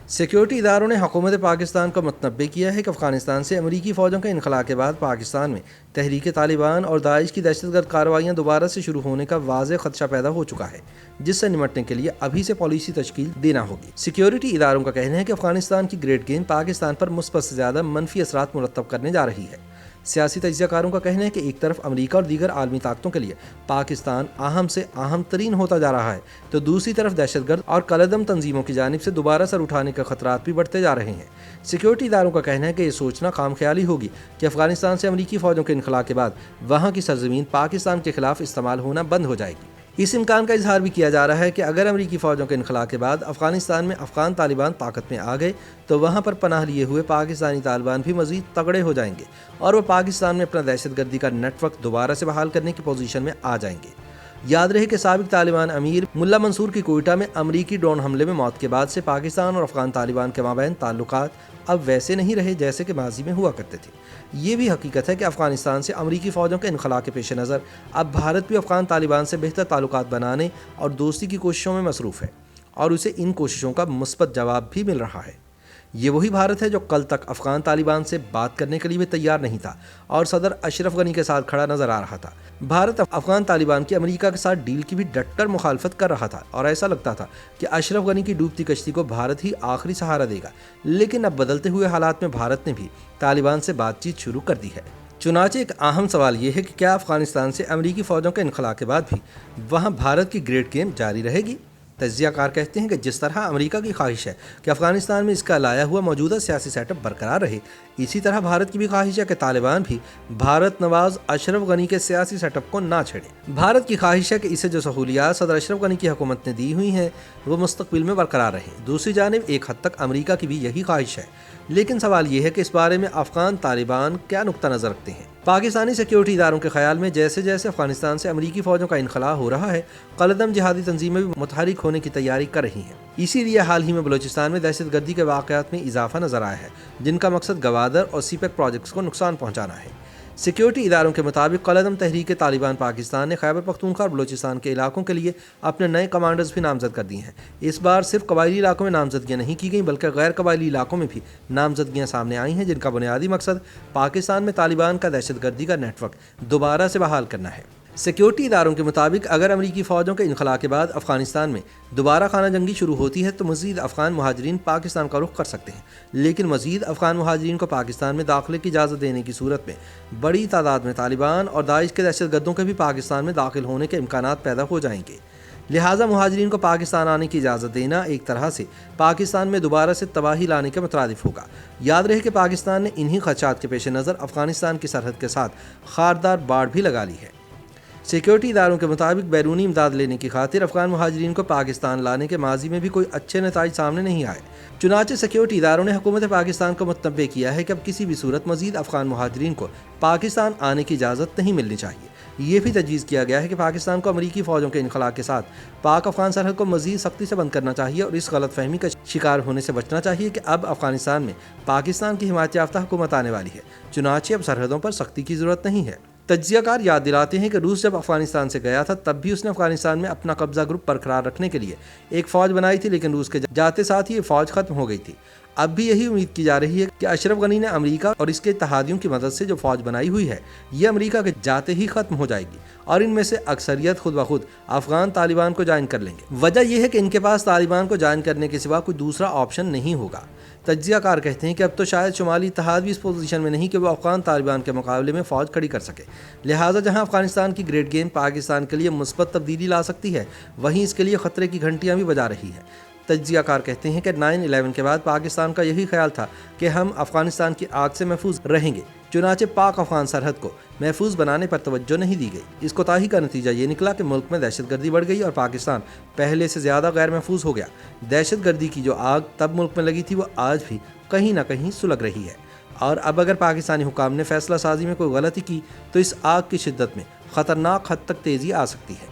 Security اداروں نے حکومت پاکستان کو متنبع کیا ہے کہ افغانستان سے امریکی فوجوں کے انخلاء کے بعد پاکستان میں تحریک طالبان اور داعش کی دہشت گرد کارروائیاں دوبارہ سے شروع ہونے کا واضح خدشہ پیدا ہو چکا ہے، جس سے نمٹنے کے لیے ابھی سے پالیسی تشکیل دینا ہوگی۔ سیکیورٹی اداروں کا کہنا ہے کہ افغانستان کی گریڈ گیم پاکستان پر مثبت سے زیادہ منفی اثرات مرتب کرنے جا رہی ہے۔ سیاسی تجزیہ کاروں کا کہنا ہے کہ ایک طرف امریکہ اور دیگر عالمی طاقتوں کے لیے پاکستان اہم سے اہم ترین ہوتا جا رہا ہے، تو دوسری طرف دہشت گرد اور کالعدم تنظیموں کی جانب سے دوبارہ سر اٹھانے کے خطرات بھی بڑھتے جا رہے ہیں۔ سیکیورٹی اداروں کا کہنا ہے کہ یہ سوچنا خام خیالی ہوگی کہ افغانستان سے امریکی فوجوں کے انخلاء کے بعد وہاں کی سرزمین پاکستان کے خلاف استعمال ہونا بند ہو جائے گی۔ اس امکان کا اظہار بھی کیا جا رہا ہے کہ اگر امریکی فوجوں کے انخلاء کے بعد افغانستان میں افغان طالبان طاقت میں آ گئے تو وہاں پر پناہ لیے ہوئے پاکستانی طالبان بھی مزید تگڑے ہو جائیں گے اور وہ پاکستان میں اپنا دہشت گردی کا نیٹ ورک دوبارہ سے بحال کرنے کی پوزیشن میں آ جائیں گے۔ یاد رہے کہ سابق طالبان امیر ملا منصور کی کوئٹہ میں امریکی ڈرون حملے میں موت کے بعد سے پاکستان اور افغان طالبان کے مابین تعلقات اب ویسے نہیں رہے جیسے کہ ماضی میں ہوا کرتے تھے۔ یہ بھی حقیقت ہے کہ افغانستان سے امریکی فوجوں کے انخلاء کے پیش نظر اب بھارت بھی افغان طالبان سے بہتر تعلقات بنانے اور دوستی کی کوششوں میں مصروف ہے، اور اسے ان کوششوں کا مثبت جواب بھی مل رہا ہے۔ یہ وہی بھارت ہے جو کل تک افغان طالبان سے بات کرنے کے لیے بھی تیار نہیں تھا اور صدر اشرف غنی کے ساتھ کھڑا نظر آ رہا تھا۔ بھارت افغان طالبان کی امریکہ کے ساتھ ڈیل کی بھی ڈٹ کر مخالفت کر رہا تھا اور ایسا لگتا تھا کہ اشرف غنی کی ڈوبتی کشتی کو بھارت ہی آخری سہارا دے گا، لیکن اب بدلتے ہوئے حالات میں بھارت نے بھی طالبان سے بات چیت شروع کر دی ہے۔ چنانچہ ایک اہم سوال یہ ہے کہ کیا افغانستان سے امریکی فوجوں کے انخلاء کے بعد بھی وہاں بھارت کی گریڈ گیم جاری رہے گی؟ تجزیہ کار کہتے ہیں کہ جس طرح امریکہ کی خواہش ہے کہ افغانستان میں اس کا لایا ہوا موجودہ سیاسی سیٹ اپ برقرار رہے، اسی طرح بھارت کی بھی خواہش ہے کہ طالبان بھی بھارت نواز اشرف غنی کے سیاسی سیٹ اپ کو نہ چھیڑے۔ بھارت کی خواہش ہے کہ اسے جو سہولیات صدر اشرف غنی کی حکومت نے دی ہوئی ہیں وہ مستقبل میں برقرار رہیں۔ دوسری جانب ایک حد تک امریکہ کی بھی یہی خواہش ہے، لیکن سوال یہ ہے کہ اس بارے میں افغان طالبان کیا نقطہ نظر رکھتے ہیں۔ پاکستانی سیکیورٹی اداروں کے خیال میں جیسے جیسے افغانستان سے امریکی فوجوں کا انخلاء ہو رہا ہے، کالعدم جہادی تنظیمیں بھی متحرک ہونے کی تیاری کر رہی ہیں۔ اسی لیے حال ہی میں بلوچستان میں دہشت گردی کے واقعات میں اضافہ نظر آیا ہے، جن کا مقصد گوادر اور سی پیک پروجیکٹس کو نقصان پہنچانا ہے۔ سیکیورٹی اداروں کے مطابق کالعدم تحریک طالبان پاکستان نے خیبر پختونخوا اور بلوچستان کے علاقوں کے لیے اپنے نئے کمانڈرز بھی نامزد کر دیے ہیں۔ اس بار صرف قبائلی علاقوں میں نامزدگیاں نہیں کی گئیں بلکہ غیر قبائلی علاقوں میں بھی نامزدگیاں سامنے آئی ہیں، جن کا بنیادی مقصد پاکستان میں طالبان کا دہشت گردی کا نیٹ ورک دوبارہ سے بحال کرنا ہے۔ سیکیورٹی اداروں کے مطابق اگر امریکی فوجوں کے انخلاء کے بعد افغانستان میں دوبارہ خانہ جنگی شروع ہوتی ہے تو مزید افغان مہاجرین پاکستان کا رخ کر سکتے ہیں، لیکن مزید افغان مہاجرین کو پاکستان میں داخلے کی اجازت دینے کی صورت میں بڑی تعداد میں طالبان اور داعش کے دہشت گردوں کے بھی پاکستان میں داخل ہونے کے امکانات پیدا ہو جائیں گے۔ لہٰذا مہاجرین کو پاکستان آنے کی اجازت دینا ایک طرح سے پاکستان میں دوبارہ سے تباہی لانے کے مترادف ہوگا۔ یاد رہے کہ پاکستان نے انہی خدشات کے پیش نظر افغانستان کی سرحد کے ساتھ خاردار باڑ بھی لگا لی ہے۔ سیکیورٹی اداروں کے مطابق بیرونی امداد لینے کی خاطر افغان مہاجرین کو پاکستان لانے کے ماضی میں بھی کوئی اچھے نتائج سامنے نہیں آئے۔ چنانچہ سیکیورٹی اداروں نے حکومت پاکستان کو متنبع کیا ہے کہ اب کسی بھی صورت مزید افغان مہاجرین کو پاکستان آنے کی اجازت نہیں ملنی چاہیے۔ یہ بھی تجویز کیا گیا ہے کہ پاکستان کو امریکی فوجوں کے انخلاء کے ساتھ پاک افغان سرحد کو مزید سختی سے بند کرنا چاہیے اور اس غلط فہمی کا شکار ہونے سے بچنا چاہیے کہ اب افغانستان میں پاکستان کی حمایت یافتہ حکومت آنے والی ہے، چنانچہ اب سرحدوں پر سختی کی ضرورت نہیں ہے۔ تجزیہ کار یاد دلاتے ہیں کہ روس جب افغانستان سے گیا تھا تب بھی اس نے افغانستان میں اپنا قبضہ گروپ برقرار رکھنے کے لیے ایک فوج بنائی تھی، لیکن روس کے جاتے ساتھ ہی یہ فوج ختم ہو گئی تھی۔ اب بھی یہی امید کی جا رہی ہے کہ اشرف غنی نے امریکہ اور اس کے اتحادیوں کی مدد سے جو فوج بنائی ہوئی ہے یہ امریکہ کے جاتے ہی ختم ہو جائے گی اور ان میں سے اکثریت خود بخود افغان طالبان کو جوائن کر لیں گے۔ وجہ یہ ہے کہ ان کے پاس طالبان کو جوائن کرنے کے سوا کوئی دوسرا آپشن نہیں ہوگا۔ تجزیہ کار کہتے ہیں کہ اب تو شاید شمالی اتحاد بھی اس پوزیشن میں نہیں کہ وہ افغان طالبان کے مقابلے میں فوج کھڑی کر سکے، لہٰذا جہاں افغانستان کی گریڈ گیم پاکستان کے لیے مثبت تبدیلی لا سکتی ہے، وہیں اس کے لیے خطرے کی گھنٹیاں بھی بجا رہی ہے۔ تجزیہ کار کہتے ہیں کہ 9/11 کے بعد پاکستان کا یہی خیال تھا کہ ہم افغانستان کی آگ سے محفوظ رہیں گے، چنانچہ پاک افغان سرحد کو محفوظ بنانے پر توجہ نہیں دی گئی۔ اس کوتاہی کا نتیجہ یہ نکلا کہ ملک میں دہشت گردی بڑھ گئی اور پاکستان پہلے سے زیادہ غیر محفوظ ہو گیا۔ دہشت گردی کی جو آگ تب ملک میں لگی تھی وہ آج بھی کہیں نہ کہیں سلگ رہی ہے، اور اب اگر پاکستانی حکام نے فیصلہ سازی میں کوئی غلطی کی تو اس آگ کی شدت میں خطرناک حد تک تیزی آ سکتی ہے۔